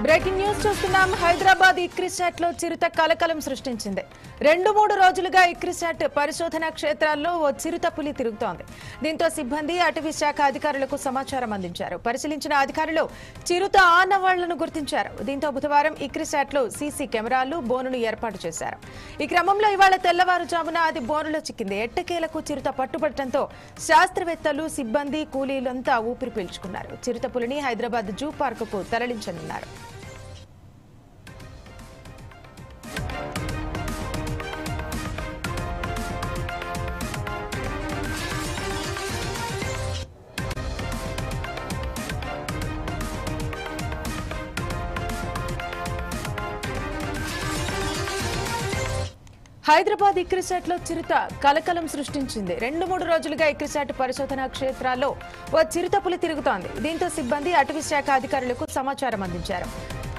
Breaking news చూస్తున్నాం. Hyderabad ICRISAT లో చిరుత కలకలం సృష్టించింది. 2-3 రోజులుగా ఇక్రిసాట్ పరిశోధనా క్షేత్రాల్లో ఓ చిరుత పులి తిరుగుతోంది. దీంతో సిబ్బంది అటవీ శాఖ అధికారులకు సమాచారం అందించారు. పరిశీలించిన అధికారులు చిరుత ఆనవాళ్లను గుర్తించారు. దీంతో బుధవారం ఇక్రిసాట్ లో సీసీ కెమెరాలు, బోనును ఏర్పాటు చేశారు. ఈ క్రమంలో ఇవాళ తెల్లవారుజామున అది బోనులో చిక్కింది. ఎట్టకేలకు చిరుత పట్టుబడటంతో శాస్త్రవేత్తలు, సిబ్బంది, కూలీలంతా ఊపిరి పీల్చుకున్నారు. చిరుత పులిని హైదరాబాద్ జూ పార్కుకు తరలించనున్నారు. హైదరాబాద్ ఇక్రిసాట్ లో చిరుత కలకలం సృష్టించింది. 2-3 రోజులుగా ఇక్రిసాట్ పరిశోధనా క్షేత్రాల్లో ఓ చిరుత పులి తిరుగుతోంది. దీంతో సిబ్బంది అటవీ శాఖ అధికారులకు సమాచారం అందించారు.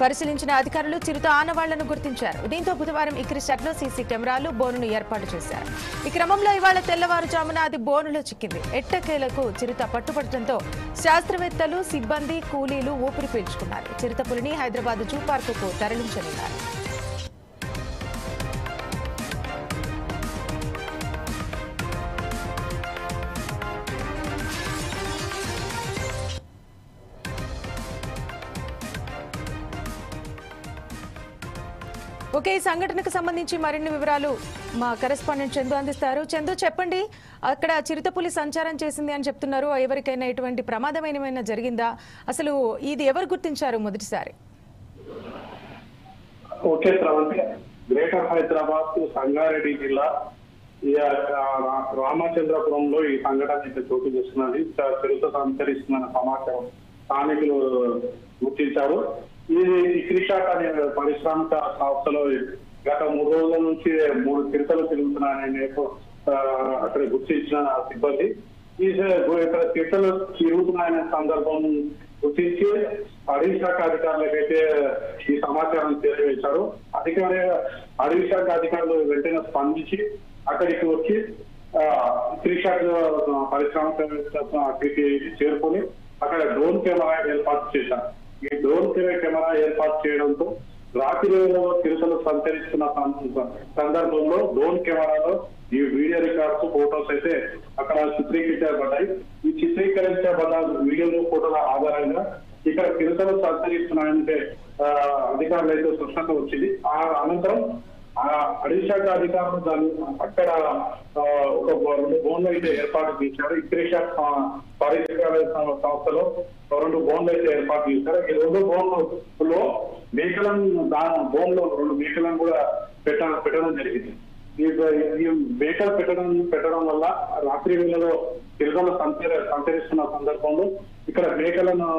పరిశీలించిన అధికారులు చిరుత ఆనవాళ్లను గుర్తించారు. దీంతో బుధవారం ఇక్రిసాట్ లో సీసీ కెమెరాలు, బోనును ఏర్పాటు చేశారు. ఈ క్రమంలో ఇవాళ తెల్లవారుజామున అది బోనులో చిక్కింది. ఎట్టకేలకు చిరుత పట్టుబడటంతో శాస్త్రవేత్తలు, సిబ్బంది, కూలీలు ఊపిరి పీల్చుకున్నారు. చిరుత పులిని హైదరాబాద్ జూ పార్కుకు తరలించనున్నారు. ఓకే, ఈ సంఘటనకు సంబంధించి మరిన్ని వివరాలు మా కరెస్పాండెంట్ చందు అందిస్తారు. చందు, చెప్పండి, అక్కడ చిరుతపులి సంచారం చేసింది అని చెప్తున్నారు. ఎవరికైనా ఎటువంటి ప్రమాదమైనా జరిగిందా? అసలు ఇది ఎవరు గుర్తించారు మొదటిసారి? ఓకే శ్రవంతి, గ్రేటర్ హైదరాబాద్ సంగారెడ్డి జిల్లా రామచంద్రపురంలో ఈ సంఘటన అయితే చోటు చేస్తున్నది. చిరుత సంచరిస్తున్న సమాచారం స్థానికులు గుర్తించారు. ఈ ఇక్రిసాట్ అనే పారిశ్రామిక సంస్థలో గత 3 రోజుల నుంచి 3 చిరుతలు తిరుగుతున్నాయని అక్కడ గుర్తించిన సిబ్బంది ఇక్కడ చిరుతలు తిరుగుతున్నాయనే సందర్భం గుర్తించి అటవీ శాఖ అధికారులకైతే ఈ సమాచారం తెలియజేశారు. అటవీ శాఖ అధికారులు వెంటనే స్పందించి అక్కడికి వచ్చి ఇక్రిసాట్ పారిశ్రామిక అక్కడికి చేరుకొని అక్కడ డ్రోన్ కెమెరా ఏర్పాటు చేశారు. ఈ డ్రోన్ కెమెరా ఏర్పాటు చేయడంతో రాత్రిలో చిరుతలు సంచరిస్తున్న సందర్భంలో డ్రోన్ కెమెరాలో ఈ వీడియో రికార్డ్స్, ఫోటోస్ అయితే అక్కడ చిత్రీకరించబడ్డాయి. ఈ చిత్రీకరించబడ్డ వీడియోలు, ఫోటోల ఆధారంగా ఇక్కడ చిరుతలు సంచరిస్తున్నాయంటే అధికారులు అయితే స్పష్టత వచ్చింది. ఆ అనంతరం అటవీ శాఖ అధికారులు దాన్ని అక్కడ ఒక 2 బోన్లు అయితే ఏర్పాటు చేశారు. ఇక్రిసాట్ పారిశ్రామిక సంస్థలో 2 బోన్లు అయితే ఏర్పాటు చేశారు. ఈ 2 బోన్లలో మేకలను బోన్లో 2 మేకలను కూడా పెట్టడం జరిగింది. ఈ మేకలు పెట్టడం వల్ల రాత్రి వేళలో చిరుతలు సంచరిస్తున్న సందర్భంలో ఇక్కడ మేకలను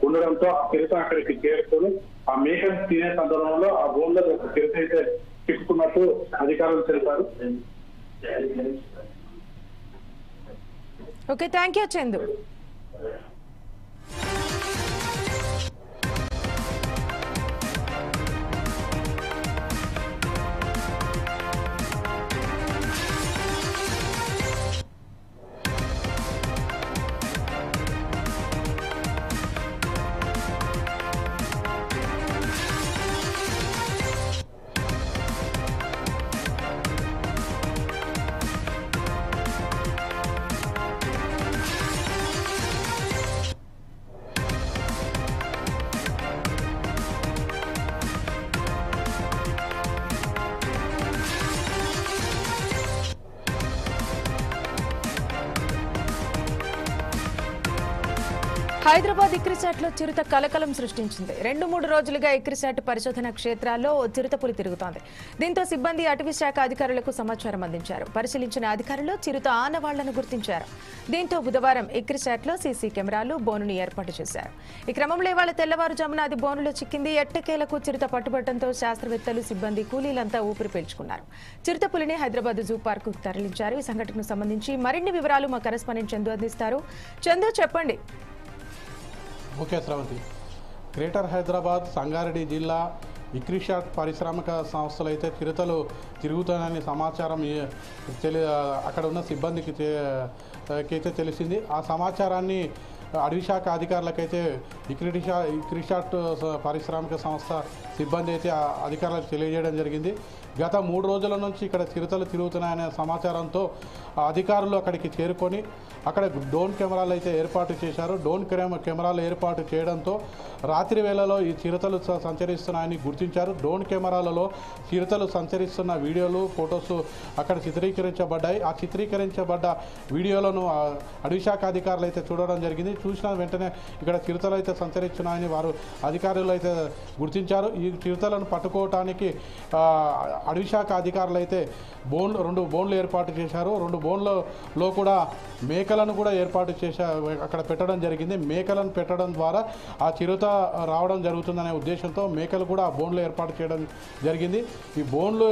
ఉండడంతో ఆ చిరుత అక్కడికి చేరుకొని ఆ మేకను తినే సందర్భంలో ఆ బోన్లో చిరుత అయితే చిక్కుకున్నట్టు అధికారులు తెలిపారు. Okay, thank you Chandu. Hyderabad ICRISAT లో చిరుత కలకలం సృష్టించింది. 2-3 రోజులుగా ఇక్రిసాట్ పరిశోధనా క్షేత్రాల్లో చిరుత పులి తిరుగుతోంది. దీంతో సిబ్బంది అటవీ శాఖ అధికారులకు సమాచారం అందించారు. పరిశీలించిన అధికారులు చిరుత ఆనవాళ్లను గుర్తించారు. దీంతో బుధవారం ఇక్రిసాట్ లో సీసీ కెమెరాలు, బోనును ఏర్పాటు చేశారు. ఈ క్రమంలో ఇవాళ తెల్లవారుజామున అది బోనులో చిక్కింది. ఎట్టకేలకు చిరుత పట్టుబడటంతో శాస్త్రవేత్తలు, సిబ్బంది, కూలీలంతా ఊపిరి పీల్చుకున్నారు. చిరుత పులిని హైదరాబాద్ జూ పార్కు తరలించారు. ఈ సంఘటనకు సంబంధించి మరిన్ని వివరాలు మా కరెస్పాండెంట్ చందు అందిస్తారు. చందు, చెప్పండి. ఓకే శ్రవంతి, గ్రేటర్ హైదరాబాద్ సంగారెడ్డి జిల్లా ఇక్రిసాట్ పారిశ్రామిక సంస్థలు అయితే చిరుతలు తిరుగుతాయని సమాచారం అక్కడ ఉన్న సిబ్బందికి అయితే తెలిసింది. ఆ సమాచారాన్ని అడవి శాఖ అధికారులకైతే ఇక్రిషాట్ పారిశ్రామిక సంస్థ సిబ్బంది అయితే ఆ అధికారులకు తెలియజేయడం జరిగింది. గత 3 రోజుల నుంచి ఇక్కడ చిరుతలు తిరుగుతున్నాయనే సమాచారంతో అధికారులు అక్కడికి చేరుకొని అక్కడ డ్రోన్ కెమెరాలు అయితే ఏర్పాటు చేశారు. డ్రోన్ కెమెరాలు ఏర్పాటు చేయడంతో రాత్రి వేళలో ఈ చిరుతలు సంచరిస్తున్నాయని గుర్తించారు. డ్రోన్ కెమెరాలలో చిరుతలు సంచరిస్తున్న వీడియోలు, ఫొటోస్ అక్కడ చిత్రీకరించబడ్డాయి. ఆ చిత్రీకరించబడ్డ వీడియోలను అడవి శాఖ అధికారులు అయితే చూడడం జరిగింది. చూసిన వెంటనే ఇక్కడ చిరుతలు అయితే సంచరిస్తున్నాయని వారు అధికారులు అయితే గుర్తించారు. ఈ చిరుతలను పట్టుకోవటానికి అడవి శాఖ అధికారులు అయితే 2 బోన్లు ఏర్పాటు చేశారు. 2 బోన్లలో కూడా మేకలను కూడా ఏర్పాటు అక్కడ పెట్టడం జరిగింది. మేకలను పెట్టడం ద్వారా ఆ చిరుత రావడం జరుగుతుందనే ఉద్దేశంతో మేకలు కూడా ఆ బోన్లు ఏర్పాటు చేయడం జరిగింది. ఈ బోన్లు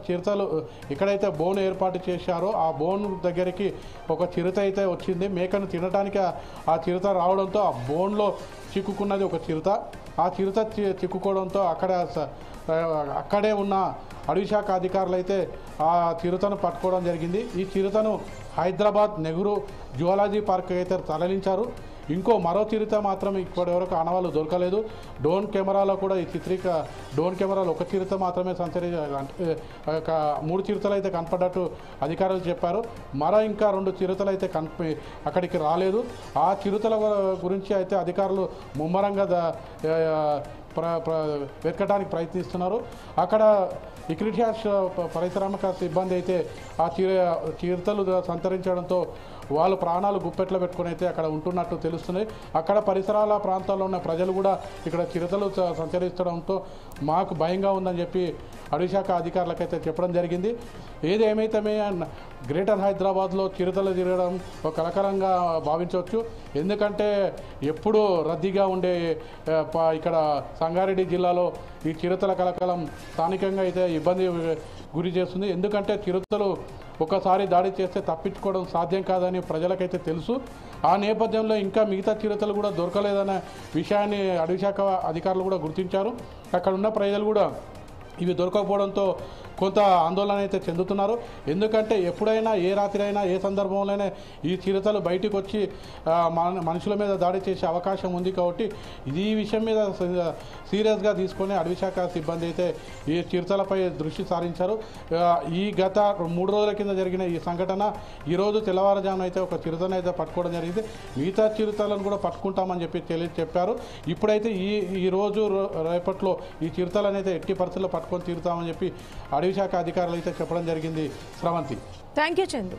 చిరుతలు ఎక్కడైతే బోన్ ఏర్పాటు చేశారో ఆ బోన్ దగ్గరికి ఒక చిరుత అయితే వచ్చింది. మేకను తినడానికి ఆ చిరుత రావడంతో ఆ బోన్లో చిక్కుకున్నది ఒక చిరుత. ఆ చిరుత చిక్కుకోవడంతో అక్కడే ఉన్న అడవి శాఖ అధికారులు అయితే ఆ చిరుతను పట్టుకోవడం జరిగింది. ఈ చిరుతను హైదరాబాద్ నెహ్రూ జువాలజీ పార్క్ అయితే తరలించారు. మరో చిరుత మాత్రం ఇప్పటి వరకు ఆనవాళ్ళు దొరకలేదు. డ్రోన్ కెమెరాలో కూడా డ్రోన్ కెమెరాలో ఒక చిరుత మాత్రమే 3 చిరుతలు అయితే కనపడ్డట్టు అధికారులు చెప్పారు. ఇంకా 2 చిరుతలు అయితే అక్కడికి రాలేదు. ఆ చిరుతల గురించి అయితే అధికారులు ముమ్మరంగా వెతకడానికి ప్రయత్నిస్తున్నారు. అక్కడ ఇక్రిషాట్ పారిశ్రామిక సిబ్బంది అయితే ఆ చిరుతలు సంతరించడంతో వాళ్ళు ప్రాణాలు గుప్పెట్లో పెట్టుకుని అయితే అక్కడ ఉంటున్నట్టు తెలుస్తుంది. అక్కడ పరిసరాల ప్రాంతాల్లో ఉన్న ప్రజలు కూడా ఇక్కడ చిరుతలు సంచరిస్తడంతో మాకు భయంగా ఉందని చెప్పి అడవి శాఖ అధికారులకైతే చెప్పడం జరిగింది. ఏదేమైతే గ్రేటర్ హైదరాబాద్లో చిరుతలు తిరగడం ఒక కలకలంగా భావించవచ్చు. ఎందుకంటే ఎప్పుడూ రద్దీగా ఉండే ఇక్కడ సంగారెడ్డి జిల్లాలో ఈ చిరుతల కలకలం స్థానికంగా అయితే ఇబ్బంది గురి చేస్తుంది. ఎందుకంటే చిరుతలు ఒకసారి దాడి చేస్తే తప్పించుకోవడం సాధ్యం కాదని ప్రజలకైతే తెలుసు. ఆ నేపథ్యంలో ఇంకా మిగతా చిరుతలు కూడా దొరకలేదనే విషయాన్ని అడవి శాఖ అధికారులు కూడా గుర్తించారు. అక్కడ ఉన్న ప్రజలు కూడా ఇవి దొరకకపోవడంతో కొంత ఆందోళన అయితే చెందుతున్నారు. ఎందుకంటే ఎప్పుడైనా ఏ రాత్రి అయినా ఏ సందర్భంలోనే ఈ చిరుతలు బయటికి వచ్చి మనుషుల మీద దాడి చేసే అవకాశం ఉంది. కాబట్టి ఈ విషయం మీద సీరియస్గా తీసుకొని అడవి శాఖ సిబ్బంది అయితే ఈ చిరుతలపై దృష్టి సారించారు. ఈ గత 3 రోజుల కింద జరిగిన ఈ సంఘటన ఈరోజు తెల్లవారుజామున అయితే ఒక చిరుతను అయితే పట్టుకోవడం జరిగింది. మిగతా చిరుతలను కూడా పట్టుకుంటామని చెప్పారు. ఇప్పుడైతే ఈ రోజు రేపట్లో ఈ చిరుతలను అయితే ఎట్టి పరిస్థితుల్లో పట్టుకొని తీరుతామని చెప్పి అడవి శాఖ అధికారులు అయితే చెప్పడం జరిగింది. శ్రవంతి. Thank you Chandu.